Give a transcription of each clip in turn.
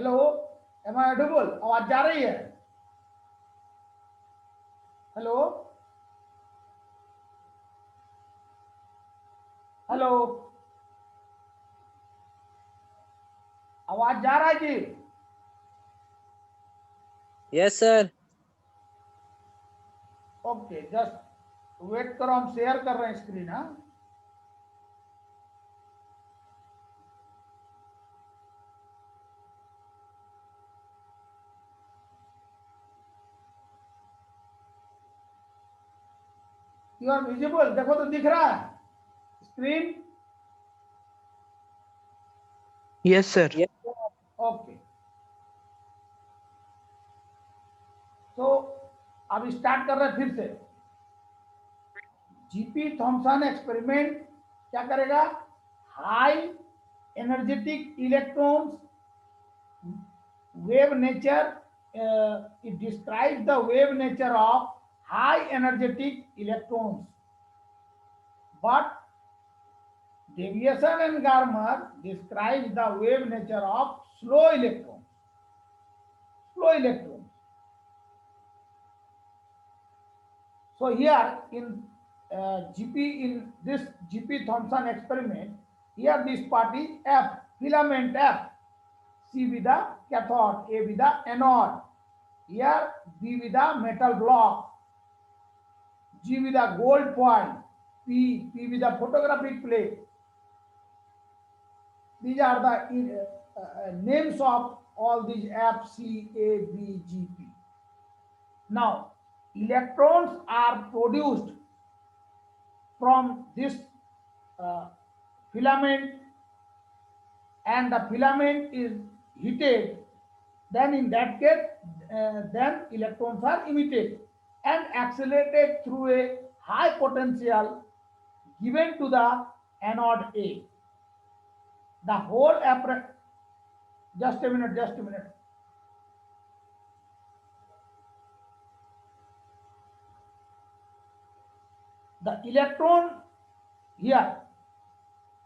Hello, M I audible? आवाज जा रही है? हेलो हेलो, आवाज जा रहा है जी? Yes sir. Okay, just wait करो, हम शेयर कर रहे हैं स्क्रीन। हाँ, यू आर विजिबल, देखो तो दिख रहा है screen? Yes sir. Yes sir. Okay, तो अब स्टार्ट कर रहे हैं फिर से। जीपी थॉमसन एक्सपेरिमेंट क्या करेगा? High energetic electrons wave nature, it describes the wave nature of high energetic electrons, but Davidson and Garmer describes the wave nature of slow electrons. Slow electrons. So here in in this GP Thomson experiment, here this part is F, filament F, C with the cathode, A with the anode, here B with the metal block, G with a gold foil, P with a photographic plate. These are the names of all these F, C, A, B, G, P. Now, electrons are produced from this uh, filament, and the filament is heated. Then in that case, then electrons are emitted and accelerated through a high potential given to the anode A. The whole apparatus, just a minute, just a minute. The electron here,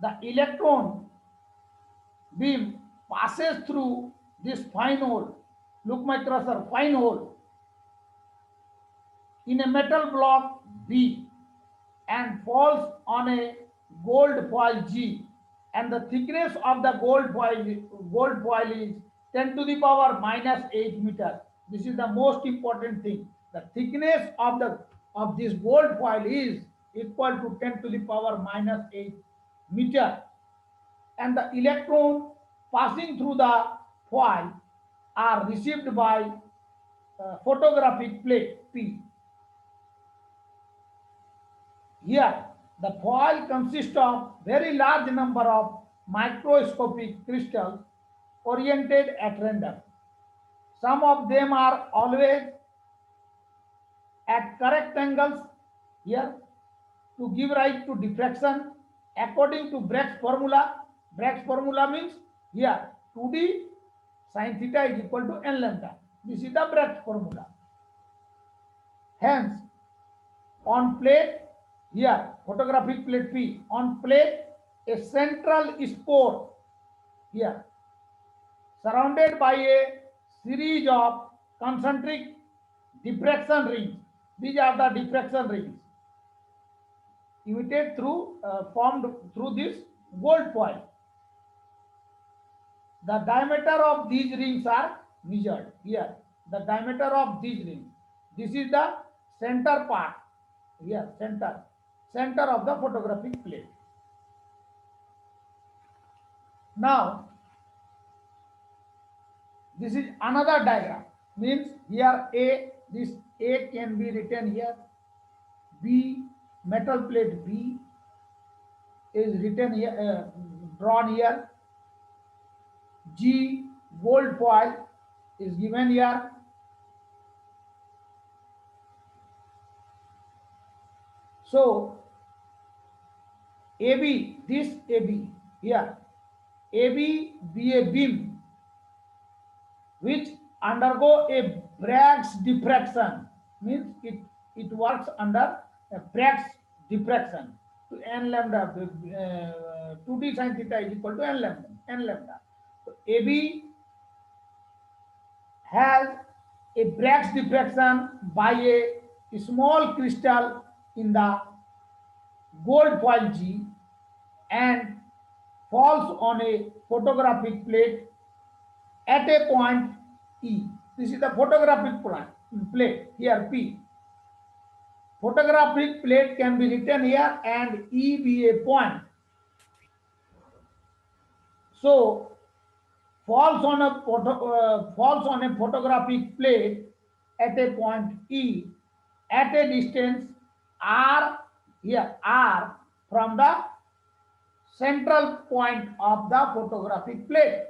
the electron beam passes through this fine hole. Look my cursor, fine hole in a metal block B and falls on a gold foil G, and the thickness of the gold foil is 10 to the power minus 8 meter. This is the most important thing. The thickness of the of this gold foil is equal to 10 to the power minus 8 meter, and the electron passing through the foil are received by photographic plate P. Here, the foil consists of very large number of microscopic crystals oriented at random. Some of them are always at correct angles here to give rise to diffraction according to Bragg's formula. Bragg's formula means here 2D sin theta is equal to n lambda. This is the Bragg's formula. Hence, on plate here, photographic plate P, on plate a central spore here, surrounded by a series of concentric diffraction rings. These are the diffraction rings emitted through formed through this gold foil. The diameter of these rings are measured here. The diameter of these rings. This is the center part here, center of the photographic plate. Now, this is another diagram. Means here A, this A can be written here. B, metal plate B is written here, drawn here. G, gold foil is given here. So, AB, this AB here, AB be a beam which undergo a Bragg's diffraction, means it works under a Bragg's diffraction to n lambda, 2d sin theta is equal to n lambda. So AB has a Bragg's diffraction by a small crystal in the gold foil G and falls on a photographic plate at a point E. This is the photographic plate here P. Photographic plate can be written here and E be a point. So falls on a photographic plate at a point E at a distance R, here R, from the central point of the photographic plate.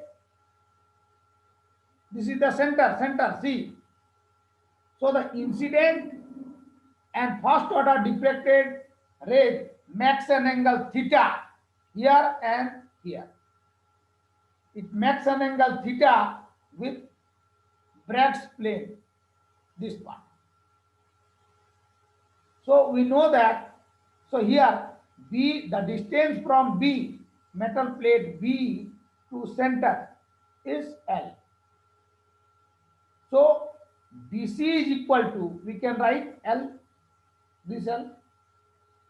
This is the center C. So the incident and first order diffracted rays makes an angle theta here and here. It makes an angle theta with Bragg's plane, this part. So we know that, so here B, the distance from B, metal plate B to center is L. So BC is equal to, we can write L, this L.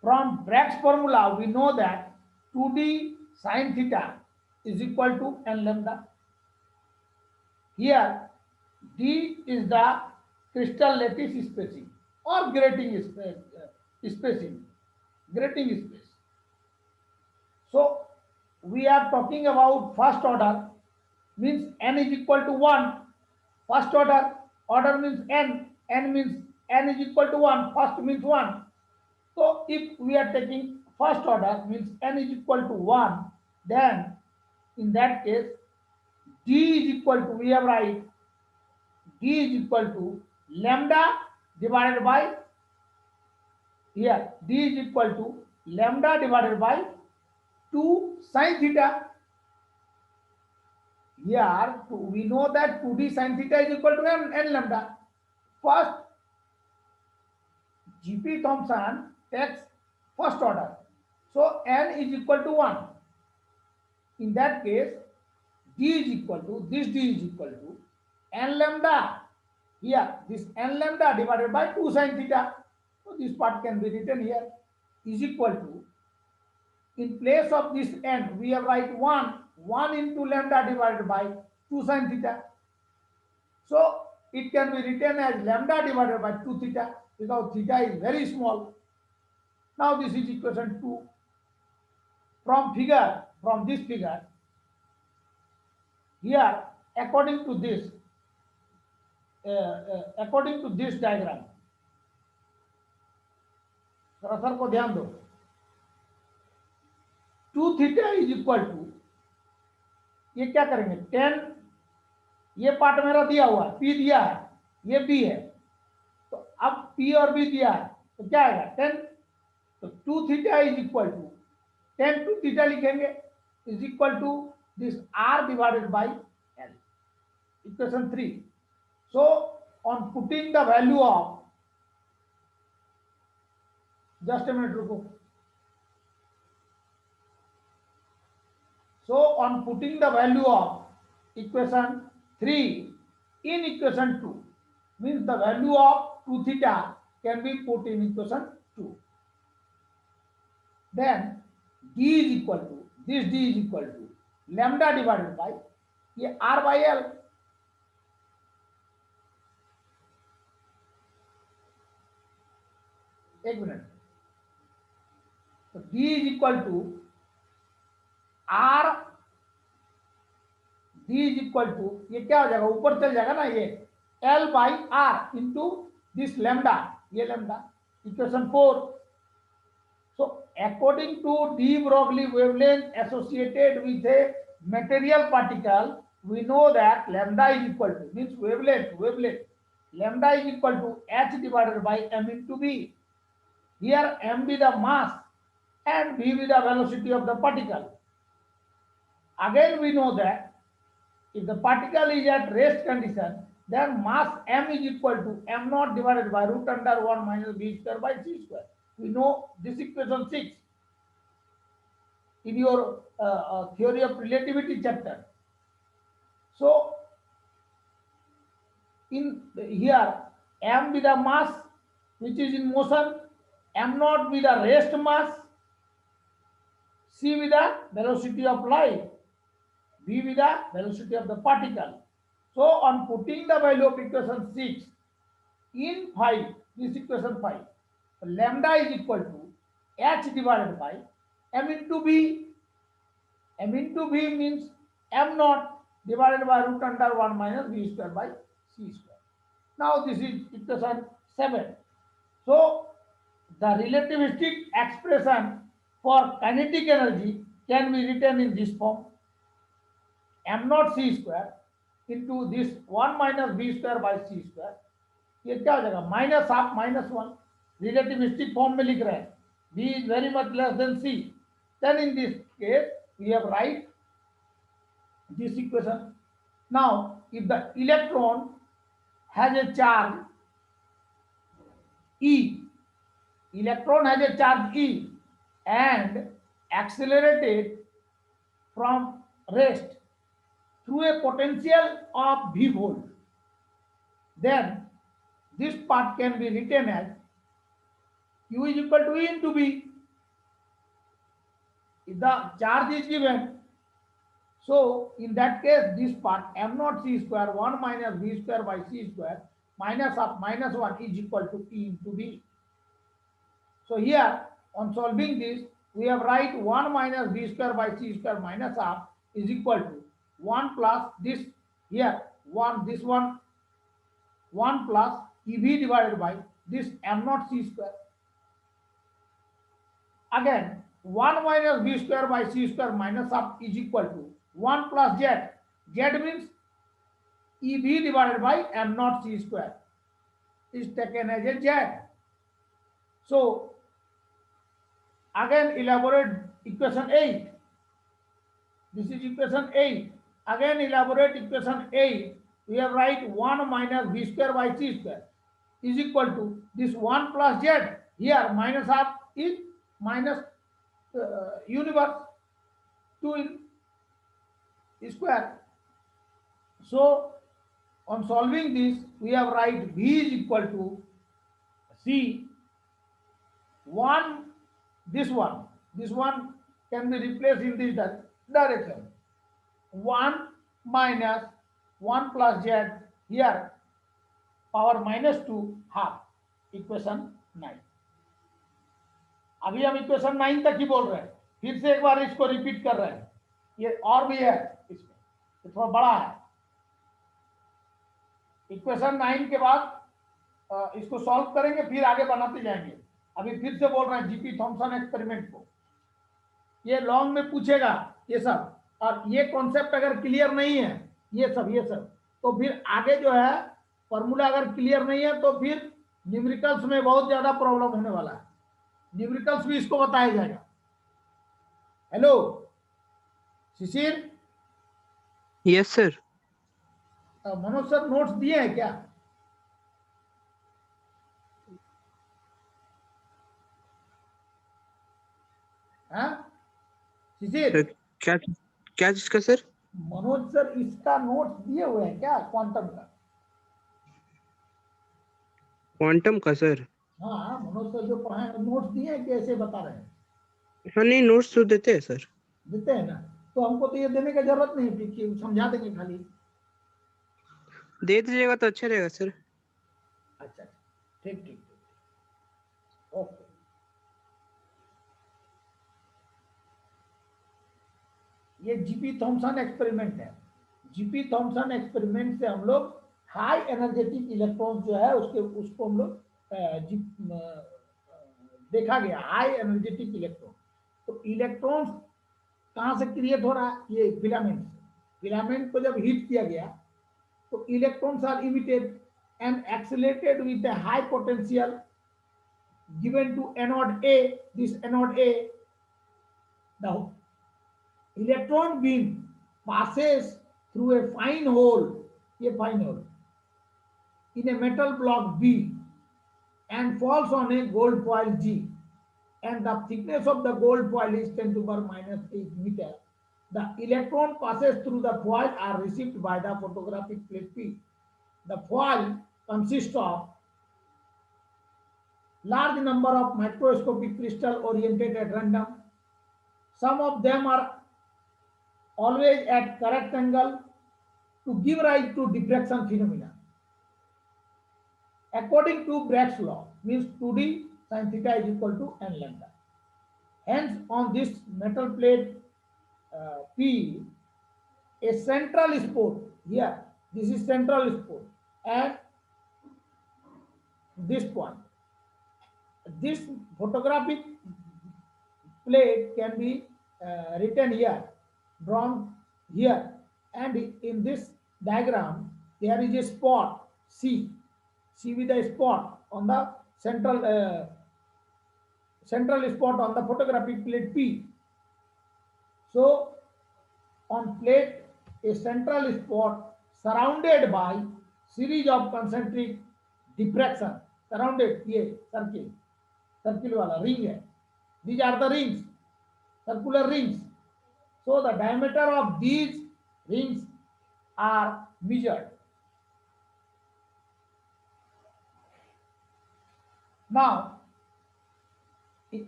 From Bragg's formula, we know that 2D sine theta is equal to n lambda. Here, D is the crystal lattice spacing or grating spacing, grating space. So, we are talking about first order, means n is equal to 1. First order means n means n is equal to 1, first means 1. So, if we are taking first order, means n is equal to 1, then in that case, D is equal to, we have write D is equal to lambda divided by, here D is equal to lambda divided by 2 sine theta. Here we know that 2D sine theta is equal to n lambda. First, G.P. Thomson takes first order. So n is equal to 1. In that case, D is equal to, this D is equal to n lambda. Here, this n lambda divided by 2 sine theta. So this part can be written here is equal to, in place of this n, we have write 1 into lambda divided by 2 sine theta. So it can be written as lambda divided by 2 theta because theta is very small. Now this is equation 2. From this figure, here according to this diagram, sir को ध्यान दो, 2 theta is equal to, ये क्या करेंगे 10, ये part मेरा दिया हुआ है, P दिया है, ये B है, तो अब P और B दिया है तो क्या आएगा 10, तो 2 theta is equal to 10 to theta लिखेंगे is equal to this R divided by L, equation 3. So on putting the value of, just a minute रुको. So on putting the value of equation 3 in equation 2, means the value of 2 theta can be put in equation 2. Then D is equal to, this D is equal to lambda divided by ये R by L. एक minute, तो D is equal to R, D is equal to, ये क्या हो जाएगा ऊपर चल जाएगा ना, ये L by R into this lambda, ये lambda, equation 4. So according to de Broglie wavelength associated with a material particle, we know that lambda is equal to, means wavelength, lambda is equal to h divided by m into b. Here m be the mass and b be the velocity of the particle. Again we know that if the particle is at rest condition, then mass m is equal to m naught divided by root under 1 minus b square by c square. We know this equation 6 in your theory of relativity chapter. So in here, m be the mass which is in motion, m naught be the rest mass, c be the velocity of light, v be the velocity of the particle. So on putting the value of equation 6 in 5, this equation 5, lambda is equal to h divided by m into b. M into b means m naught divided by root under 1 minus v square by c square. Now this is equation 7. So the relativistic expression for kinetic energy can be written in this form: m naught c square into this 1 minus v square by c square. ये क्या हो जाएगा? Minus half minus one, relativistic form में लिख रहे हैं, v is very much less than c. Then in this case we have write this equation. Now if the electron has a charge E, electron has a charge E and accelerated from rest through a potential of v volt, then this part can be written as q is equal to E into V. If the charge is given, so in that case this part m naught c square 1 minus v square by c square minus of minus 1 is equal to E into V. So here on solving this we have write 1 minus v square by c square minus half is equal to 1 plus this here 1 this 1 plus EV divided by this m naught c square. Again 1 minus v square by c square minus half is equal to 1 plus z. Z means EV divided by m naught c square is taken as a z. So again elaborate equation 8. This is equation 8. Again elaborate equation 8. We have write 1 minus v square by c square is equal to this 1 plus z. Here minus half is minus universe 2 in square. So on solving this we have write v is equal to c 1 this one can be replaced in this direction, 1 minus 1 plus z here power minus 2 half, equation 9. अभी हम equation 9 तक ही बोल रहे हैं, फिर से एक बार इसको रिपीट कर रहे हैं, ये और भी है इसमें, ये थोड़ा बड़ा है. इक्वेशन 9 के बाद इसको सॉल्व करेंगे, फिर आगे बनाते जाएंगे. अभी फिर से बोल रहे हैं जीपी थॉमसन एक्सपेरिमेंट को, ये लॉन्ग में पूछेगा ये सब, और ये कॉन्सेप्ट अगर क्लियर नहीं है ये सब तो फिर आगे जो है फॉर्मूला अगर क्लियर नहीं है तो फिर न्यूमेरिकल्स में बहुत ज्यादा प्रॉब्लम होने वाला है. न्यूमेरिकल्स भी इसको बताया जाएगा. Hello Shishir. Yes sir. Manoj sir notes दिए हैं क्या? शिशिर क्या क्या चीज का सर? मनोज सर इसका नोट्स दिए हुए हैं क्या क्वांटम का? क्वांटम का सर? हाँ मनोज सर जो पढ़ाए नोट्स दिए हैं, कैसे बता रहे हैं? हाँ नहीं, नोट्स तो देते हैं सर. देते हैं ना, तो हमको तो ये देने की जरूरत नहीं थी कि समझा देंगे, खाली दे दीजिएगा तो अच्छा रहेगा सर. अच्छा ठीक ठीक ओके. ये जीपी थॉमसन एक्सपेरिमेंट है. जीपी थॉमसन एक्सपेरिमेंट से हम लोग हाई एनर्जेटिक इलेक्ट्रॉन जो है उसको हम लोग देखा गया, हाई एनर्जेटिक इलेक्ट्रॉन. तो इलेक्ट्रॉन कहाँ से क्रिएट हो रहा है? ये फिलामेंट से. फिलामेंट को जब हीट किया गया तो electrons are emitted and accelerated with a high potential given to anode A. This anode A, the electron beam passes through a fine hole, in a metal block B and falls on a gold foil G, and the thickness of the gold foil is 10 to the power minus 8 meter. The electron passes through the foil are received by the photographic plate P. The foil consists of large number of microscopic crystal oriented at random. Some of them are always at correct angle to give rise to diffraction phenomena. According to Bragg's law, means 2d sin theta is equal to n lambda. Hence, on this metal plate P, a central spot here, this is central spot, and this point. This photographic plate can be written here, drawn here, and in this diagram there is a spot C with a spot on the central spot on the photographic plate P. So on plate a central spot surrounded by series of concentric diffraction, surrounded ये circle वाला ring है. These are the rings, circular rings. So the diameter of these rings are measured. Now,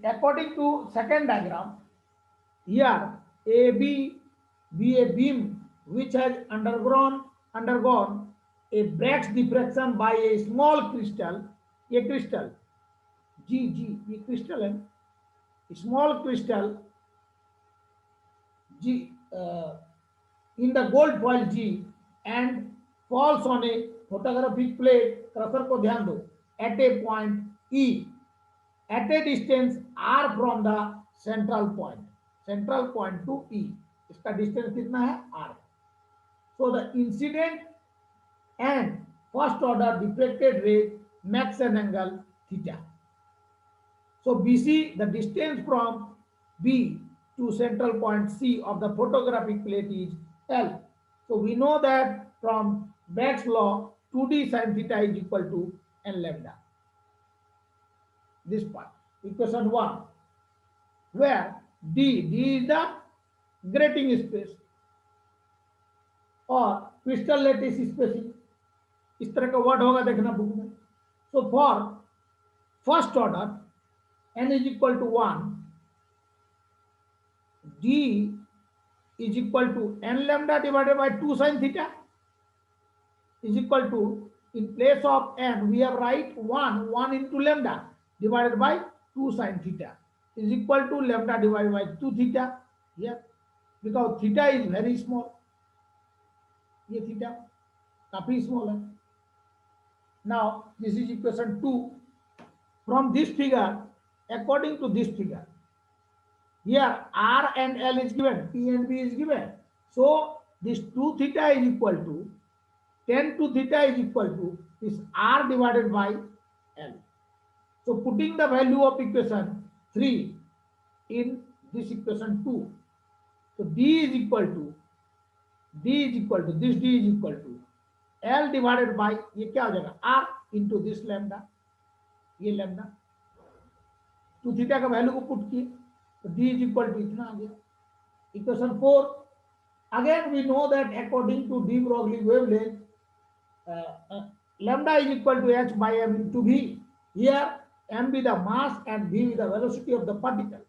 according to second diagram, here AB be a beam which has undergone a Bragg's diffraction by a small crystal, a crystal G, a crystal है, small crystal G in the gold foil G and falls on a photographic plate, cursor को ध्यान दो, at a point E, at a distance R from the central point to E. इसका distance कितना है? R. So the incident and first order diffracted ray makes an angle theta. So BC, the distance from B to central point C of the photographic plate is L. So we know that from Bragg's law, 2d sin theta is equal to n lambda. This part, equation 1, where D is the grating space और crystal lattice spacing. इस तरह का word होगा देखना book में. So for first order, n is equal to 1, d is equal to n lambda divided by 2 sin theta is equal to, in place of n we have write 1 into lambda divided by 2 sin theta is equal to lambda divided by 2 theta here, because theta is very small. ये theta काफी small है. Now this is equation 2. From this figure, according to this figure, here R and L is given, P and B is given. So this 2 theta is equal to, tan 2 theta is equal to this R divided by L. So putting the value of equation 3 in this equation 2, so D is equal to L divided by, ये क्या हो जाएगा, R into this lambda, ये lambda, 2 theta का value को put किए तो D is equal to इतना आ गया. Equation 4, again we know that according to de Broglie wavelength, lambda is equal to h by m into v. Here m be the mass and v be the velocity of the particle.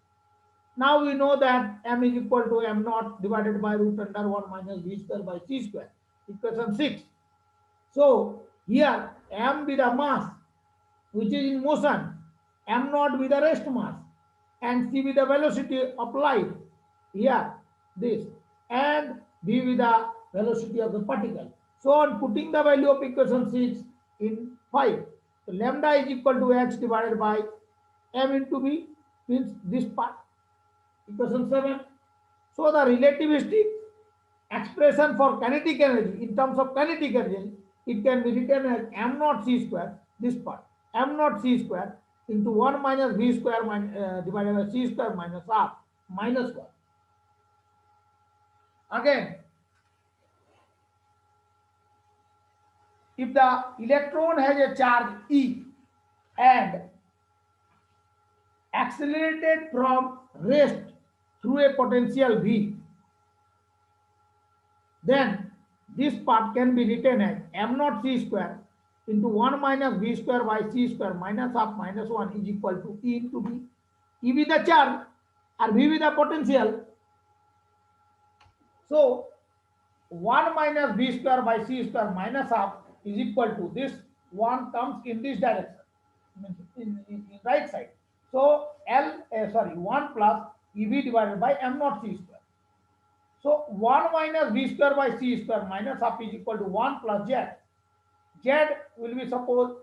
Now we know that m is equal to m naught divided by root under 1 minus v square by c square. Equation 6. So here m be the mass which is in motion, m naught be the rest mass, and c be the velocity of light, here this, and v be the velocity of the particle. So on putting the value of equation 6 in 5, so lambda is equal to h divided by m into v, means this part. Equation 7. So the relativistic expression for kinetic energy, in terms of kinetic energy, it can be written as m naught c square, this part, m naught c square into 1 minus v square divided by c square minus r minus 1. Again, if the electron has a charge E and accelerated from rest through a potential V, then this part can be written as m naught c square into 1 minus v square by c square minus half minus 1 is equal to E into V. E be the charge and V be the potential. So 1 minus v square by c square minus half is equal to this one comes in this direction, in right side. So 1 plus EV divided by m naught c square. So 1 minus v square by c square minus half is equal to 1 plus z. Z will be suppose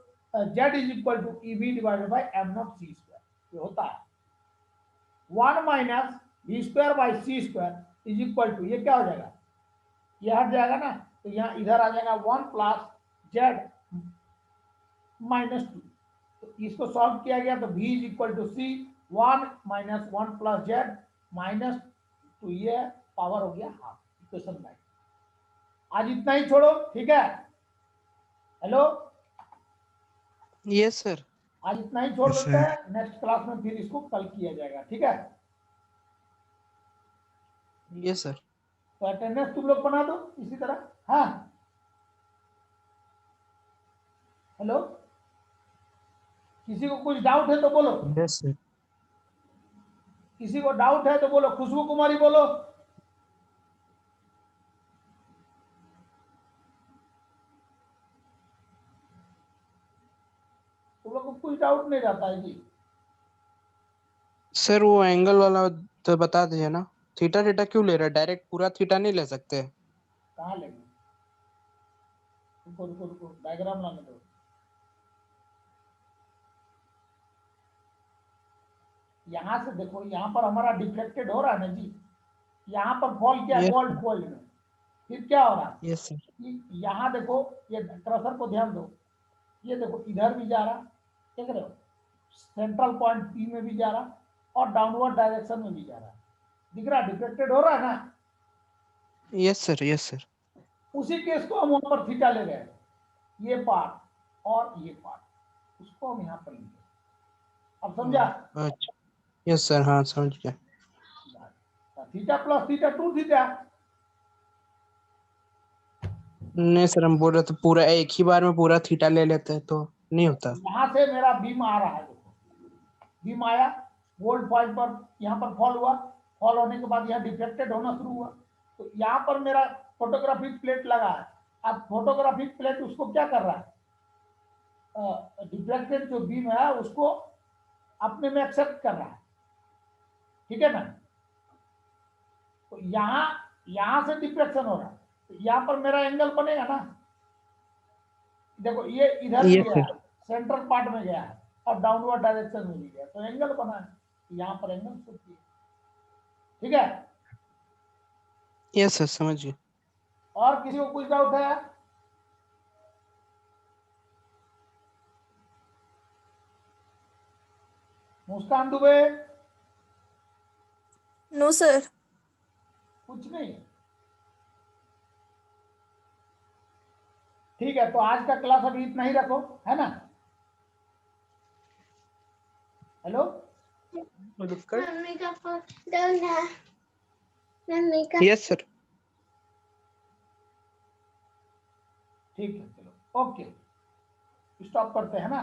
z is equal to EV divided by m naught c square. ये होता है 1 minus v square by c square is equal to, ये क्या हो जाएगा, ये हट जाएगा ना, तो यहाँ इधर आ जाएगा 1 प्लस जेड माइनस 2. तो इसको सॉल्व किया गया तो v is equal to c 1 minus 1 plus z minus 2, ये पावर हो गया हाफ. इक्वेशन 9. आज इतना ही छोड़ो, ठीक है. Hello, yes sir. आज इतना ही छोड़ देते हैं. नेक्स्ट क्लास में फिर इसको कल किया जाएगा, ठीक है. Yes sir. तो अटेंडेंस तुम लोग बना दो इसी तरह. हाँ, हेलो, किसी को कुछ डाउट है तो बोलो. Yes sir. किसी को डाउट है तो बोलो. खुशबू कुमारी बोलो. तुम लोग को कुछ डाउट नहीं रहता है जी. सर वो एंगल वाला तो बता दीजिए ना. थीटा थीटा क्यों ले रहा है? डायरेक्ट पूरा थीटा नहीं ले सकते? कहाँ लेंगे? रुको रुको रुको, डायग्राम लाने दो. यहां से देखो, यहाँ पर हमारा डिफ्लेक्टेड हो रहा है ना जी. यहाँ पर फॉल किया गोल्ड फॉल्ट में, फिर क्या हो रहा है? Yes sir. यहाँ देखो, ये क्रसर को ध्यान दो. ये देखो इधर भी जा रहा, देख रहे हो, सेंट्रल पॉइंट पी में भी जा रहा और डाउनवर्ड डायरेक्शन में भी जा रहा. दिख रहा, डिफ्लेक्टेड हो रहा है ना. Yes sir. Yes sir. उसी केस को हम वहां पर थीटा ले गए, ये पार्ट और ये पार्ट, उसको हम यहाँ पर लिखे. अब समझा? अच्छा. Yes sir. हाँ समझ गया. Theta plus theta 2 theta. नहीं सर, हम बोल रहे थे पूरा एक ही बार में पूरा थीटा ले लेते हैं तो नहीं होता. यहाँ से मेरा बीम आ रहा है, देखो बीम आया, गोल्ड पॉइंट पर यहाँ पर फॉल हुआ, फॉल होने के बाद यहाँ डिफ्लेक्टेड होना शुरू हुआ. तो यहाँ पर मेरा फोटोग्राफिक प्लेट लगा है. अब फोटोग्राफिक प्लेट उसको क्या कर रहा है, डिफ्लेक्टेड जो बीम है उसको अपने में एक्सेप्ट कर रहा है, ठीक है ना. तो यहाँ से डिफ्लेक्शन हो रहा है, तो यहाँ पर मेरा एंगल बनेगा ना. देखो ये इधर भी गया, सेंट्रल पार्ट में गया है और डाउनवर्ड डायरेक्शन में भी गया, तो एंगल बना है. यहाँ पर एंगल शूट किया, ठीक है. यस सर, समझ गए. और किसी को कुछ डाउट है? मुस्कान दुबे? No sir. कुछ नहीं. ठीक है, तो आज का क्लास अभी इतना ही रखो, है ना. हेलो, मम्मी का फोन डाउन है. मम्मी का. Yes sir. ठीक है, चलो ओके, स्टॉप करते हैं ना.